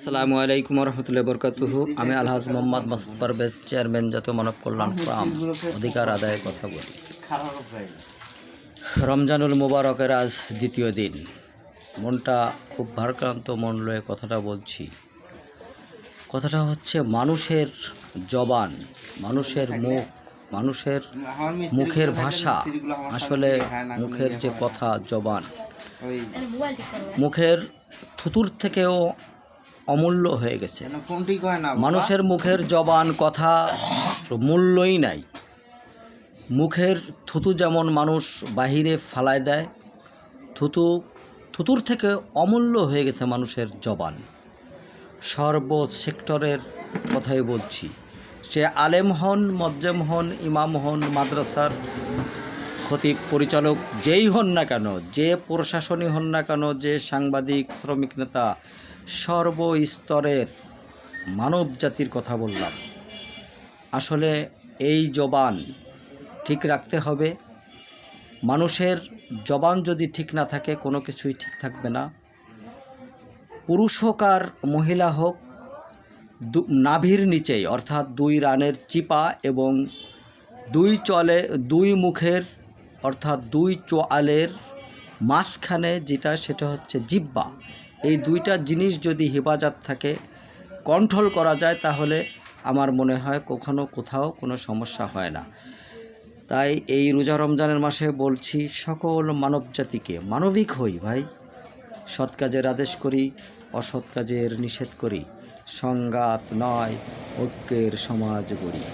আসসালামু আলাইকুম রহমতুল্লাহ বরকাতুহু। আমি আলহাজ মোহাম্মদ মাসুদ পারভেজ, চেয়ারম্যান জাতীয় মানব কল্যাণ ফোরাম, অধিকার আদায়ের কথা বলি। রমজানুল মুবারকের আজ দ্বিতীয় দিন। মনটা খুব ভারাক্রান্ত মন লয়ে কথাটা বলছি। কথাটা হচ্ছে মানুষের জবান, মানুষের মুখ, মানুষের মুখের ভাষা। আসলে মুখের যে কথা, জবান, মুখের থুতুর থেকেও অমূল্য হয়ে গেছে। মানুষের মুখের জবান কথা মূল্যই নাই। মুখের থুতু যেমন মানুষ বাহিরে ফালায় দেয়, থুতুর থেকে অমূল্য হয়ে গেছে মানুষের জবান। সর্ব সেক্টরের কথাই বলছি, সে আলেম হন, মজ্জেম হন, ইমাম হন, মাদ্রাসার খতিব, পরিচালক, যেই হন না কেন, যে প্রশাসনই হন না কেন, যে সাংবাদিক, শ্রমিক নেতা, সর্বস্তরের মানব জাতির কথা বললাম। আসলে এই জবান ঠিক রাখতে হবে। মানুষের জবান যদি ঠিক না থাকে, কোনো কিছুই ঠিক থাকবে না। পুরুষ হোক আর মহিলা হোক, নাভির নিচেই অর্থাৎ দুই রানের চিপা এবং দুই মুখের অর্থাৎ দুই চোয়ালের মাঝখানে যেটা, সেটা হচ্ছে জিহ্বা। এই দুইটা জিনিস যদি হেফাজত থাকে, কন্ট্রোল করা যায়, তাহলে আমার মনে হয় কখনো কোথাও কোনো সমস্যা হয় না। তাই এই রোজা রমজানের মাসে বলছি, সকল মানব জাতিকে মানবিক হই ভাই। সৎ কাজের আদেশ করি, অসৎ কাজের নিষেধ করি। সংঘাত নয়, ঐক্যের সমাজ গড়ি।